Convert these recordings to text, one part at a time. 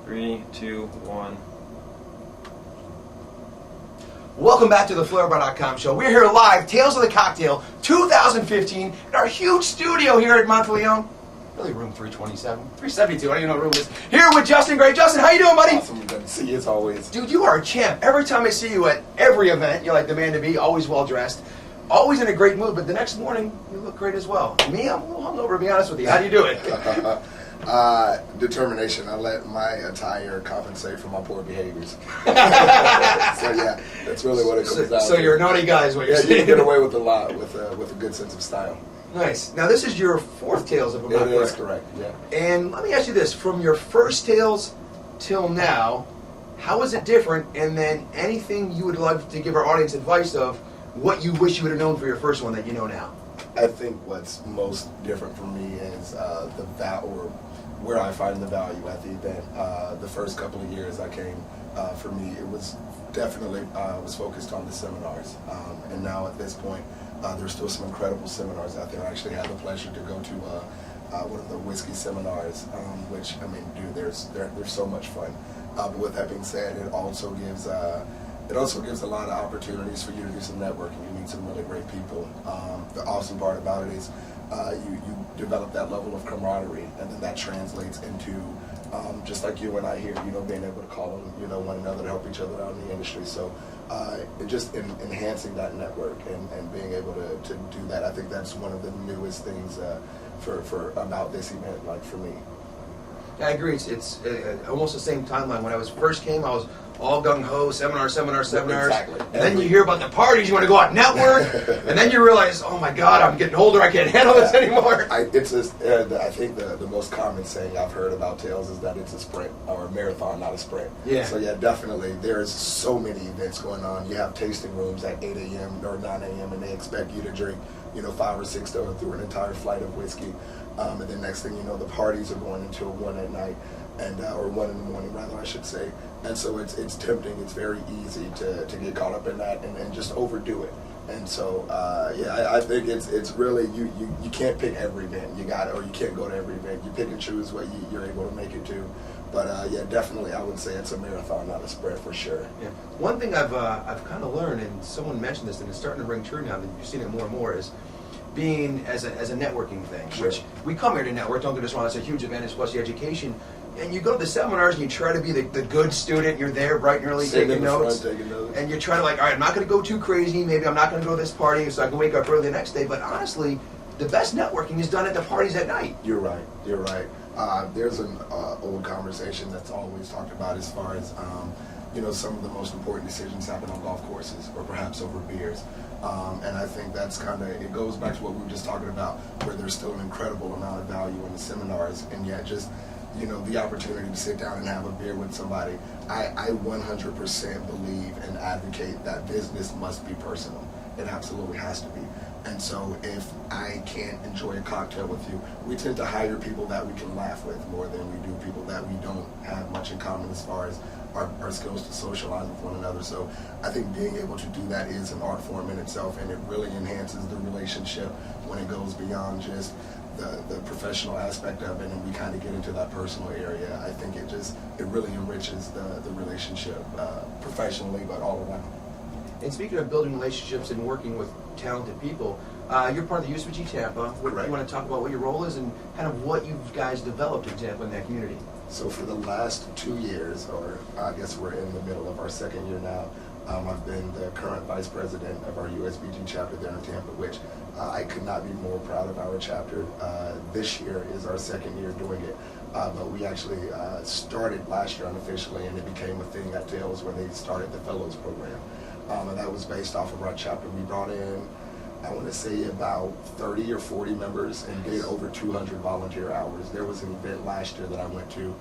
3, 2, 1. Welcome back to the FlairBar.com show. We're here live, Tales of the Cocktail 2015, in our huge studio here at Monteleone. Really, room 327, 372. I don't even know what room it is. Here with Justin Gray. Justin, how you doing, buddy? Awesome, good to see you as always. Dude, you are a champ. Every time I see you at every event, you're like the man to be. Always well dressed, always in a great mood. But the next morning, you look great as well. Me, I'm a little hungover, to be honest with you. How do you do it? Determination. I let my attire compensate for my poor behaviors. So yeah, that's really what it comes down to. So you're a naughty guy, is what you're saying. You can get away with a lot with a good sense of style. Nice. Now this is your fourth Tales, if I'm not correct. It is correct. Yeah. And let me ask you this: from your first Tales till now, how is it different? And then anything you would love to give our audience advice of what you wish you would have known for your first one that you know now? I think what's most different for me is the or where I find the value at the event. The first couple of years I came, for me, it was definitely was focused on the seminars, and now at this point, there's still some incredible seminars out there. I actually had the pleasure to go to one of the whiskey seminars, which, I mean, dude, they're so much fun. But with that being said, it also gives a lot of opportunities for you to do some networking. You meet some really great people. The awesome part about it is you develop that level of camaraderie, and then that translates into just like you and I here, being able to call on one another to help each other out in the industry. So just enhancing that network and being able to do that, I think that's one of the newest things for about this event, like for me. I agree. It's almost the same timeline. When I first came, I was all gung-ho, seminar. Exactly. And then you hear about the parties, you want to go out and network, and then you realize, oh my God, I'm getting older, I can't handle this anymore. I think the most common saying I've heard about Tales is that it's a sprint, or a marathon, not a sprint. Yeah. So yeah, definitely, there's so many events going on. You have tasting rooms at 8 a.m. or 9 a.m. and they expect you to drink, 5 or 6 through an entire flight of whiskey. And then next thing you know, the parties are going until 1 at night, or 1 in the morning, rather, I should say. And so it's tempting. It's very easy to get caught up in that and just overdo it. And so I think it's really you can't pick every event. You can't go to every event. You pick and choose what you're able to make it to. But yeah, definitely, I would say it's a marathon, not a sprint, for sure. Yeah. One thing I've kind of learned, and someone mentioned this, and it's starting to ring true now that you've seen it more and more, is being as a networking thing. Sure. Which we come here to network. Don't get us wrong; it's a huge advantage plus the education. And you go to the seminars and you try to be the good student. You're there bright and early taking notes. And you try to all right, I'm not going to go too crazy. Maybe I'm not going to go to this party so I can wake up early the next day. But honestly, the best networking is done at the parties at night. You're right. There's an old conversation that's always talked about as far as some of the most important decisions happen on golf courses or perhaps over beers. And I think that's it goes back to what we were just talking about, where there's still an incredible amount of value in the seminars, and yet just the opportunity to sit down and have a beer with somebody. I 100% believe and advocate that business must be personal. It absolutely has to be. And so if I can't enjoy a cocktail with you, we tend to hire people that we can laugh with more than we do people that we don't have much in common as far as our skills to socialize with one another. So I think being able to do that is an art form in itself, and it really enhances the relationship when it goes beyond just the professional aspect of it, and we kind of get into that personal area. I think it really enriches the relationship professionally, but all around. And speaking of building relationships and working with talented people, you're part of the USBG Tampa. Correct. You want to talk about what your role is and kind of what you guys developed in Tampa in that community? So for the last 2 years, or I guess we're in the middle of our second year now, I've been the current vice president of our USBG chapter there in Tampa, which I could not be more proud of our chapter. This year is our second year doing it. But we actually started last year unofficially, and it became a thing at Tales when they started the Fellows program. And that was based off of our chapter. We brought in, I want to say, about 30 or 40 members and did over 200 volunteer hours. There was an event last year that I went to,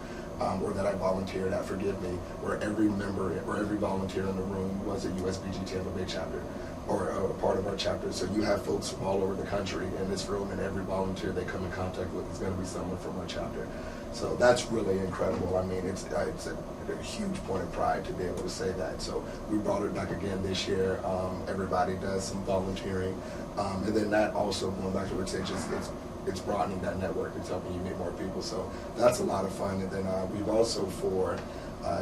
or that I volunteered at, forgive me, where every member or every volunteer in the room was a USBG Tampa Bay chapter, or a part of our chapter. So you have folks from all over the country in this room, and every volunteer they come in contact with is going to be someone from our chapter. So that's really incredible. I mean, it's a huge point of pride to be able to say that. So we brought it back again this year. Everybody does some volunteering. And then that also, going back to what you said, it's it's broadening that network. It's helping you meet more people. So that's a lot of fun. And then we've also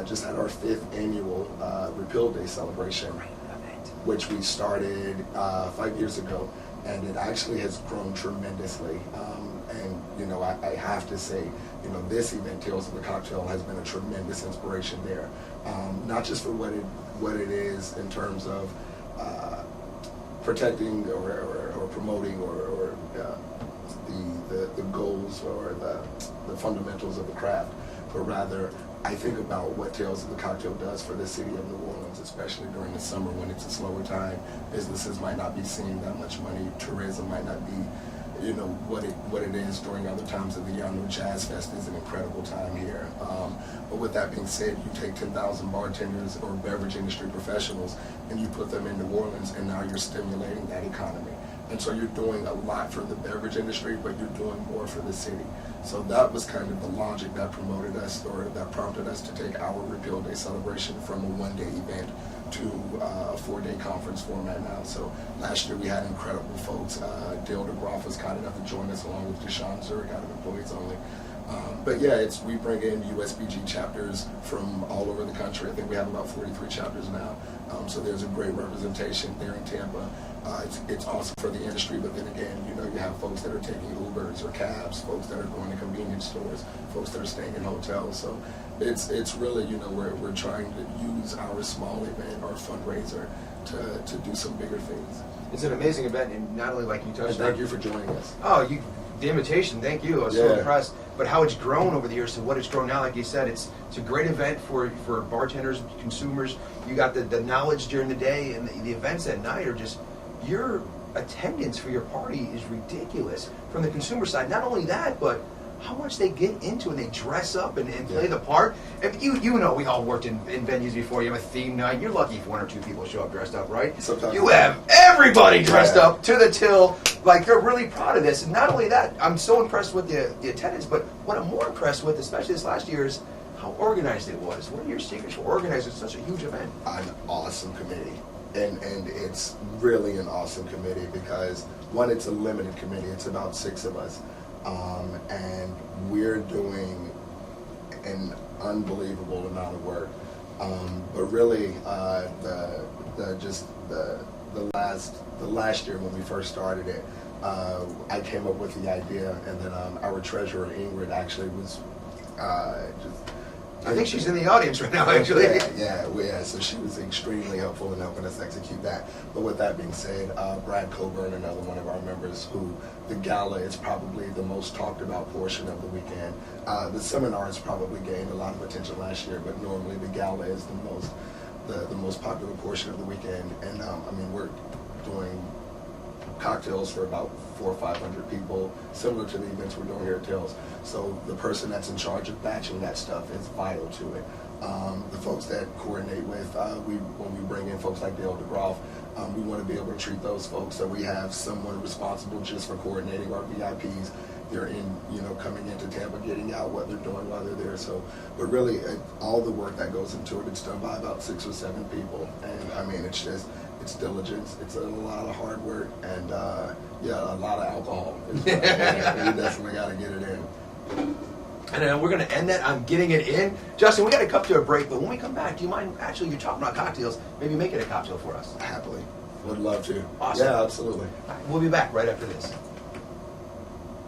just had our 5th annual Repeal Day celebration, which we started 5 years ago, and it actually has grown tremendously. And you know, I have to say, you know, this event, Tales of the Cocktail, has been a tremendous inspiration there. Not just for what it is in terms of protecting or promoting or the goals or the fundamentals of the craft, but rather I think about what Tales of the Cocktail does for the city of New Orleans, especially during the summer when it's a slower time. Businesses might not be seeing that much money. Tourism might not be, you know, what it is during other times of the year. I know Jazz Fest is an incredible time here. But with that being said, you take 10,000 bartenders or beverage industry professionals and you put them in New Orleans, and now you're stimulating that economy. And so you're doing a lot for the beverage industry, but you're doing more for the city. So that was kind of the logic that promoted us, or that prompted us to take our Repeal Day celebration from a one-day event to a 4-day conference format now. So last year we had incredible folks. Dale DeGroff was kind enough to join us along with Deshaun Zurich out of Employees Only. But yeah, we bring in USBG chapters from all over the country. I think we have about 43 chapters now. So there's a great representation there in Tampa. It's awesome for the industry, but then again, you know, you have folks that are taking Ubers or cabs, folks that are going to convenience stores, folks that are staying in hotels. So it's really, you know, we're trying to use our small event, our fundraiser, to do some bigger things. It's an amazing event, and not only like you touched on. Thank you for joining us. Oh, the invitation, thank you. I was so impressed. But how it's grown over the years to what it's grown now, like you said, it's a great event for bartenders, consumers. You got the knowledge during the day, and the events at night are just, your attendance for your party is ridiculous from the consumer side. Not only that, but how much they get into and they dress up and play the part. If you know, we all worked in venues before. You have a theme night. You're lucky if 1 or 2 people show up dressed up, right? Sometimes you have everybody dressed up to the till. Like, they're really proud of this. And not only that, I'm so impressed with the attendance, but what I'm more impressed with, especially this last year, is how organized it was. What are your secrets for organizing such a huge event? An awesome committee. And it's really an awesome committee because, one, it's a limited committee. It's about 6 of us. And we're doing an unbelievable amount of work. But really, the last year when we first started it, I came up with the idea, and then our treasurer Ingrid actually was I think she's in the audience right now, actually. Yeah. So she was extremely helpful in helping us execute that. But with that being said, Brad Coburn, another one of our members, who the gala is probably the most talked about portion of the weekend. The seminars probably gained a lot of attention last year, but normally the gala is the most popular portion of the weekend. And I mean, we're doing cocktails for about 400 or 500 people, similar to the events we're doing here at Tales. So the person that's in charge of batching that stuff is vital to it. The folks that coordinate with, when we bring in folks like Dale DeGroff, we want to be able to treat those folks so we have someone responsible just for coordinating our VIPs. They're coming into Tampa, getting out what they're doing while they're there. So, but really, all the work that goes into it, it's done by about 6 or 7 people. And I mean, it's diligence. It's a lot of hard work and a lot of alcohol. You definitely got to get it in. And then we're going to end that on getting it in. Justin, we got to come to a break, but when we come back, do you mind, actually, you're talking about cocktails, maybe make it a cocktail for us? Happily. Would love to. Awesome. Yeah, absolutely. We'll be back right after this.